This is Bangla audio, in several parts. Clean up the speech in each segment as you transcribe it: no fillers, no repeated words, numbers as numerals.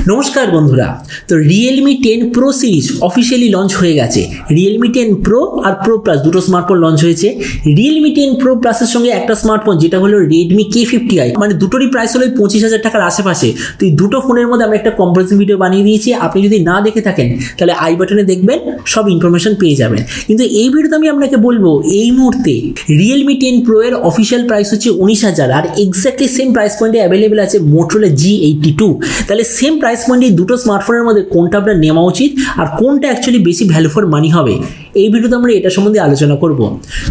नमस्कार बंधुरा तो Realme 10 Pro series officially launch হয়ে গেছে। Realme 10 Pro আর Pro Plus দুটো স্মার্টফোন লঞ্চ হয়েছে। Realme 10 Pro Plus এর সঙ্গে একটা স্মার্টফোন যেটা হলো Redmi K50i, মানে দুটোরই প্রাইস হলো 25,000 টাকার আশেপাশে। তো এই দুটো ফোনের মধ্যে আমরা একটা কম্পারিজন ভিডিও বানিয়ে দিয়েছি। আপনি যদি না দেখে থাকেন তাহলে আই বাটনে দেখবেন, সব ইনফরমেশন পেয়ে যাবেন। কিন্তু এই ভিডিওতে আমি আপনাকে বলবো এই মুহূর্তে Realme 10 Pro এর অফিশিয়াল প্রাইস হচ্ছে 19,000 আর এক্স্যাক্টলি সেম প্রাইস পয়েন্টে অ্যাভেলেবল আছে Motorola G82। তাহলে সেম প্রাইস পয়েন্টে দুটো স্মার্টফোনের মধ্যে কোনটা আপনার নেওয়া উচিত আর কোনটা অ্যাকচুয়ালি বেশি ভ্যালু ফর মানি হবে, এই ভিডিওতে আমরা এটা সম্বন্ধে আলোচনা করব।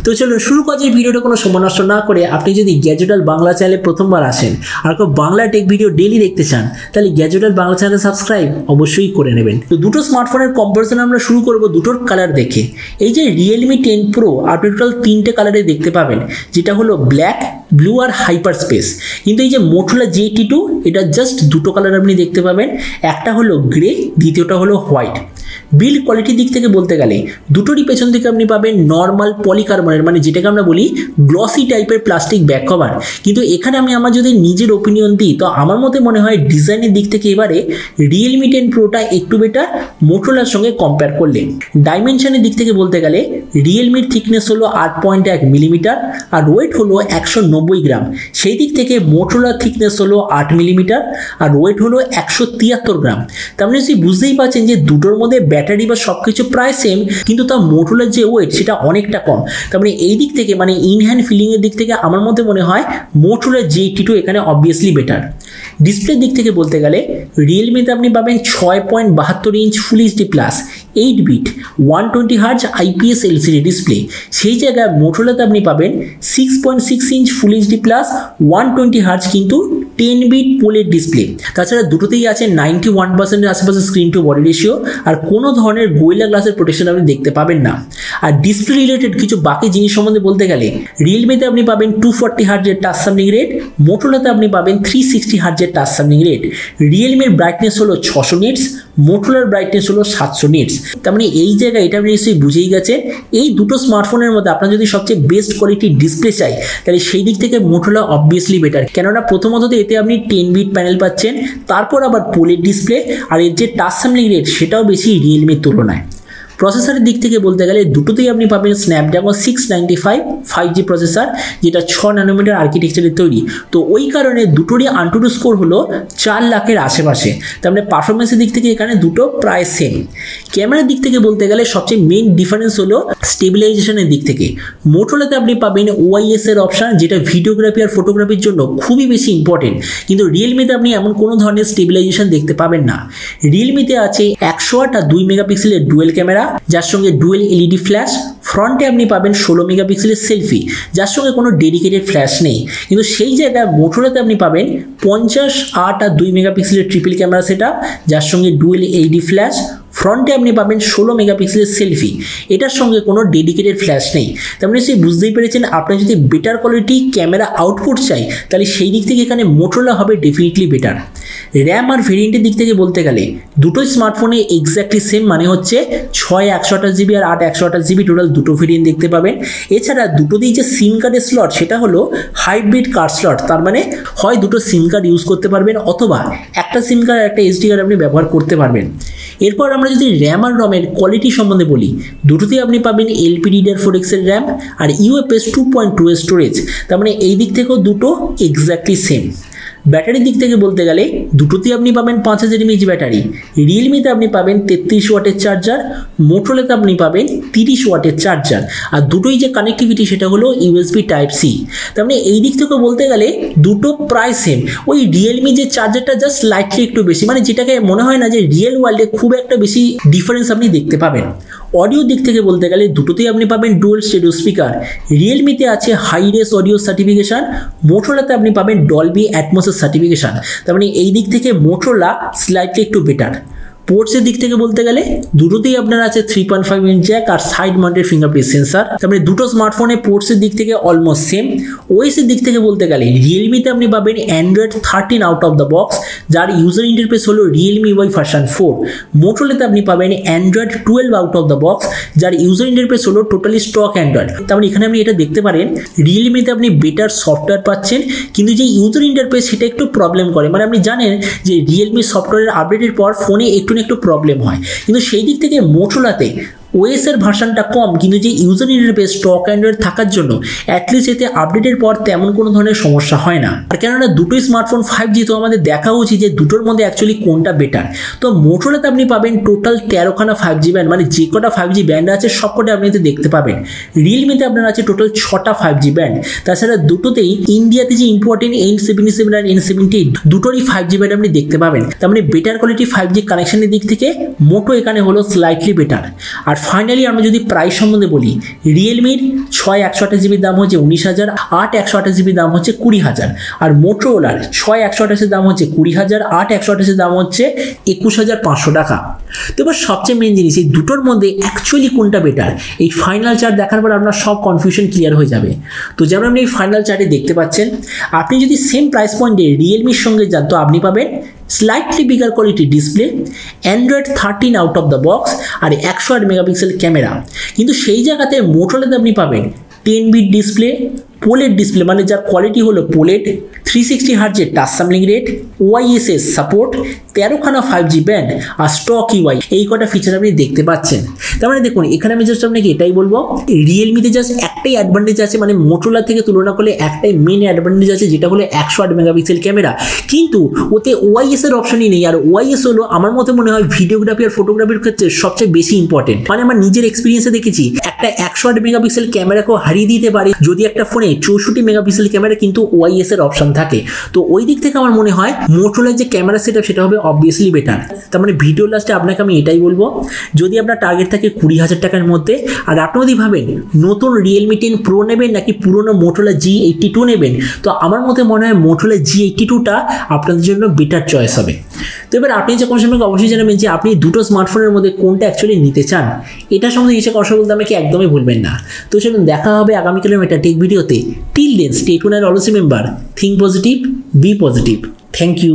তো চলুন শুরু করা যায়। ভিডিওটা কোনো সময় নষ্ট না করে আপনি যদি গ্যাজেট ওয়ার্ল্ড বাংলা চ্যানেলে প্রথমবার আসেন আর কেউ বাংলা টেক ভিডিও ডেইলি দেখতে চান তাহলে গ্যাজেট ওয়ার্ল্ড বাংলা চ্যানেলে সাবস্ক্রাইব অবশ্যই করে নেবেন। তো দুটো স্মার্টফোনের কম্পারিজন আমরা শুরু করব দুটোর কালার দেখে। এই যে Realme 10 Pro আপনি টোটাল তিনটে কালারে দেখতে পাবেন, যেটা হলো ব্ল্যাক, ব্লু আর হাইপার স্পেস। কিন্তু এই যে Motorola G82 এটা জাস্ট দুটো কালার আপনি দেখতে পাবেন, একটা হলো গ্রে, দ্বিতীয়টা হলো হোয়াইট। বিল্ড কোয়ালিটির দিক থেকে বলতে গেলে দুটোরই পেছন থেকে আপনি পাবেন নর্মাল পলিকার্বনের, মানে যেটাকে আমরা বলি গ্লসি টাইপের প্লাস্টিক ব্যাক কভার। কিন্তু এখানে আমি আমার যদি নিজের ওপিনিয়ন দিই তো আমার মতে মনে হয় ডিজাইনের দিক থেকে এবারে Realme 10 Proটা একটু বেটার Motorolaর সঙ্গে কম্পেয়ার করলে। ডাইমেনশনের দিক থেকে বলতে গেলে Realmeর থিকনেস হলো 8.1 মিলিমিটার আর ওয়েট হলো 190 গ্রাম। সেই দিক থেকে Motorolaর থিকনেস হলো 8 মিলিমিটার আর ওয়েট হলো 173 গ্রাম। তার মানে বুঝতেই পারছেন যে দুটোর মধ্যে ব্যাটারি বা সবকিছু প্রায় সেম, কিন্তু তার Motorola যে ওয়েট সেটা অনেকটা কম। তার মানে এই দিক থেকে মানে ইন হ্যান্ড ফিলিং এর দিক থেকে আমার মতে মনে হয় Motorola G82 এখানে অবভিয়াসলি বেটার। ডিসপ্লের দিক থেকে বলতে গেলে Realme-তে আপনি পাবেন 6.72 inch full HD plus 8 bit 120 hertz IPS LCD display. সেই জায়গায় Motorola-তে আপনি পাবেন 6.6 inch full HD plus 120 hertz কিন্তু 10 বিট পোলের ডিসপ্লে। তাছাড়া দুটোতেই আছে 91% আশেপাশে স্ক্রিন টু বডি রেশিও আর কোনো ধরনের গোরিলা গ্লাসের প্রোটেকশন আপনি দেখতে পাবেন না। আর ডিসপ্লে রিলেটেড কিছু বাকি জিনিস সম্বন্ধে বলতে গেলে Realme-তে আপনি পাবেন 240 হার্জের টাচ সামনিং রেট, Motorola-তে আপনি পাবেন 360 হার্জের টাচ সামনিং রেট। Realme-এর ব্রাইটনেস হলো 600 নিটস, Motorola-র ব্রাইটনেস হলো 700 নিটস। তার মানে এই জায়গায় এটা আপনি নিশ্চয়ই বুঝেই গেছেন এই দুটো স্মার্টফোনের মধ্যে আপনার যদি সবচেয়ে বেস্ট কোয়ালিটির ডিসপ্লে চাই তাহলে সেই দিক থেকে Motorola অবভিয়াসলি বেটার। কেননা প্রথমত এতে আপনি 10 বিট প্যানেল পাচ্ছেন, তারপর আবার পোলের ডিসপ্লে আর এর যে টাচ সামনিং রেট সেটাও বেশি Realme-এর তুলনায়। প্রসেসরের দিক থেকে বলতে গেলে দুটোতেই আপনি পাবেন স্ন্যাপড্রাগন 695 5G প্রসেসর, যেটা 6 ন্যানোমিটার আর্কিটেকচারের তৈরি। তো ওই কারণে দুটোরই আনটুডু স্কোর হলো 4 লাখের আশেপাশে। তার মানে পারফরমেন্সের দিক থেকে এখানে দুটো প্রায় সেম। ক্যামেরার দিক থেকে বলতে গেলে সবচেয়ে মেইন ডিফারেন্স হলো স্টেবিলাইজেশনের দিক থেকে। Motorola-তে আপনি পাবেন OIS এর অপশন, যেটা ভিডিওগ্রাফি আর ফটোগ্রাফির জন্য খুবই বেশি ইম্পর্টেন্ট, কিন্তু Realme-তে আপনি এমন কোনো ধরনের স্টেবিলাইজেশন দেখতে পাবেন না। Realme-তে আছে 108 আর 2 মেগাপিক্সেলের ডুয়েল ক্যামেরা যার সঙ্গে ডুয়েল এলইডি ফ্ল্যাশ। ফ্রন্টে আপনি পাবেন 16 মেগাপিক্সেলের সেলফি যার সঙ্গে কোনো ডেডিকেটেড ফ্ল্যাশ নেই। কিন্তু সেই জায়গায় Motorola-তে আপনি পাবেন 50, 8 আর 2 মেগাপিক্সেলের ট্রিপল ক্যামেরা সেটআপ যার সঙ্গে ডুয়েল এলইডি ফ্ল্যাশ। ফ্রন্টে আপনি পাবেন 16 মেগাপিক্সেলের সেলফি, এটার সঙ্গে কোনো ডেডিকেটেড ফ্ল্যাশ নেই। তার মানে সেই বুঝতেই পেরেছেন আপনার যদি বেটার কোয়ালিটি ক্যামেরা আউটপুট চাই তাহলে সেই দিক থেকে এখানে Motorola হবে ডেফিনেটলি বেটার। র্যাম আর ভেরিয়েন্টের দিক থেকে বলতে গেলে দুটোই স্মার্টফোনে এক্স্যাক্টলি সেম, মানে হচ্ছে 6 128GB আর 8 128GB টোটাল দুটো ভেরিয়েন্ট দেখতে পাবেন। এছাড়া দুটোতেই যে সিম কার্ডের স্লট সেটা হলো হাইব্রিড কার্ড স্লট, তার মানে হয় দুটো সিম কার্ড ইউজ করতে পারবেন অথবা একটা সিম কার্ড একটা এসডি কার্ড আপনি ব্যবহার করতে পারবেন। এরপর আমরা যদি র্যাম আর রমের কোয়ালিটি সম্বন্ধে বলি দুটোতেই আপনি পাবেন LPDDR4X এর র্যাম আর UFS 2.2 এর স্টোরেজ। তার মানে এই দিক থেকেও দুটো এক্স্যাক্টলি সেম। ব্যাটারির দিক থেকে বলতে গেলে দুটোতেই আপনি পাবেন 5000 mAh ব্যাটারি। Realme-তে আপনি পাবেন 33 ওয়াটের চার্জার, Motorola-তে আপনি পাবেন 30 ওয়াটের চার্জার। আর দুটোই যে কানেক্টিভিটি সেটা হলো USB Type-C। তার মানে এই দিক থেকে বলতে গেলে দুটো প্রায় সেম। ওই Realme যে চার্জারটা জাস্ট লাইটলি একটু বেশি, মানে যেটাকে মনে হয় না যে রিয়েল ওয়ার্ল্ডে খুব একটা বেশি ডিফারেন্স আপনি দেখতে পাবেন। অডিও দিক থেকে বলতে গেলে দুটোতেই আপনি পাবেন ডুয়াল স্টেরিও স্পিকার। Realme-তে আছে হাই রেস অডিও সার্টিফিকেশন, Motorola-তে আপনি পাবেন ডলবি অ্যাটমস সার্টিফিকেশন। তার মানে এই দিক থেকে Motorola স্লাইটলি একটু বেটার। পোর্টসের দিক থেকে বলতে গেলে দুটোতেই আপনার আছে 3.5 ইঞ্চ জ্যাক আর সাইড মাউন্টেড ফিঙ্গারপ্রিন্ট সেন্সর। তারপরে দুটো স্মার্টফোনে পোর্টসের দিক থেকে অলমোস্ট সেম। ওএস এর দিক থেকে বলতে গেলে রিয়েলমিতে আপনি পাবেন Android 13 out of the box, যার ইউজার ইন্টারফেস হলো রিয়েলমি ওয়াই ভার্সন 4। মোটোরোলাতে আপনি পাবেন Android 12 out of the box, যার ইউজার ইন্টারফেস হলো টোটালি স্টক অ্যান্ড্রয়েড। তারপরে এখানে আপনি এটা দেখতে পারেন রিয়েলমিতে আপনি বেটার সফটওয়্যার পাচ্ছেন, কিন্তু যে ইউজার ইন্টারফেস সেটা একটু প্রবলেম করে। মানে আপনি জানেন যে রিয়েলমি সফটওয়্যারের আপডেটের পর ফোনে একটু না একটু প্রবলেম হয়, কিন্তু সেই দিক থেকে মোটোরোলাতে ওএস এর ভার্সনটা কম, কিন্তু যে ইউজার ইন্টারফেস স্টক অ্যান্ড্রয়েড থাকার জন্য অ্যাটলিস্ট এতে আপডেটের পর তেমন কোনো ধরনের সমস্যা হয় না। আর কেননা দুটোই স্মার্টফোন 5G, তো আমাদের দেখা উচিত যে দুটোর মধ্যে অ্যাকচুয়ালি কোনটা বেটার। তো মোটোরোলাতে আপনি পাবেন টোটাল 13খানা 5G ব্যান্ড, মানে যে কটা 5G ব্যান্ড আছে সবকটা আপনি এতে দেখতে পাবেন। রিয়েলমিতে আপনার আছে টোটাল 6টা 5G ব্যান্ড। তাছাড়া দুটোতেই ইন্ডিয়াতে যে ইম্পর্টেন্ট N77 আর N78 দুটোরই 5G ব্যান্ড আপনি দেখতে পাবেন। তার মানে বেটার কোয়ালিটি 5G কানেকশনের দিক থেকে মোটো এখানে হলো স্লাইটলি বেটার। আর ফাইনালি আমরা যদি প্রাইস সম্বন্ধে বলি, রিয়েলমির 6 128GB দাম হচ্ছে 19,000, 8 128GB দাম হচ্ছে 20,000, আর মোটোরোলার 6 128 দাম হচ্ছে 20,000, 8 128 দাম হচ্ছে 21,500 টাকা। তো এবার সবচেয়ে মেন জিনিস, এই দুটোর মধ্যে অ্যাকচুয়ালি কোনটা বেটার, এই ফাইনাল চার্ট দেখার পর আপনার সব কনফিউশন ক্লিয়ার হয়ে যাবে। তো যেমন আপনি এই ফাইনাল চার্টে দেখতে পাচ্ছেন, আপনি যদি সেম প্রাইস পয়েন্টে রিয়েলমির সঙ্গে যান তো আপনি পাবেন slightly bigger quality display, Android 13 out of the box আর 108 মেগাপিক্সেল ক্যামেরা। কিন্তু সেই জায়গাতে মোটোরোলাতে আপনি পাবেন 10 বিট ডিসপ্লে, পোলেড ডিসপ্লে মানে যার কোয়ালিটি হলো পোলেড, 360 হার্জের touch sampling rate, OIS support, 13খানা 5G ব্যান্ড আর স্টক ইউআই, এই কটা ফিচার আপনি দেখতে পাচ্ছেন। তার মানে দেখুন এখানে আমি জাস্ট আপনাকে এটাই বলবো, রিয়েলমিতে জাস্ট একটাই অ্যাডভান্টেজ আছে, মানে মোটোরোলা থেকে তুলনা করলে একটাই মেন অ্যাডভান্টেজ আছে, যেটা হলো 108 মেগাপিক্সেল ক্যামেরা, কিন্তু ওতে ওআইএস এর অপশনই নেই। আর ওআইএস হলো আমার মতে মনে হয় ভিডিওগ্রাফি আর ফটোগ্রাফির ক্ষেত্রে সবচেয়ে বেশি ইম্পর্টেন্ট। মানে আমার নিজের এক্সপিরিয়েন্সে দেখেছি একটা 108 মেগাপিক্সেল ক্যামেরাকেও হারিয়ে দিতে পারে যদি একটা ফোনে 64 মেগাপিক্সেল ক্যামেরা কিন্তু ওআইএস এর অপশন থাকে। তো ওই দিক থেকে আমার মনে হয় মোটোরোলার যে ক্যামেরা সেটআপ সেটা হবে অবভিয়াসলি বেটার। তার মানে ভিডিও লাস্টে আপনাকে আমি এটাই বলবো, যদি আপনার টার্গেট থাকে 20,000 টাকার মধ্যে, আর আপনি যদি ভাবেন নতুন রিয়েলমি 10 প্রো নেবেন নাকি পুরনো মোটোরোলা G82 নেবেন, তো আমার মতে মনে হয় মোটোরোলা G82টা আপনাদের জন্য বেটার চয়েস হবে। তো এবার আপনি যে কোনো সময় অবশ্যই জানাবেন যে আপনি দুটো স্মার্টফোনের মধ্যে কোনটা অ্যাকচুয়ালি নিতে চান। এটা সম্বন্ধে কিছু কথা বলতে আমাকে একদমই ভুলবেন না। তো চলুন দেখা হবে আগামীকালের একটা টেক ভিডিওতে। Till then stay tuned and always remember, think positive, be positive. Thank you.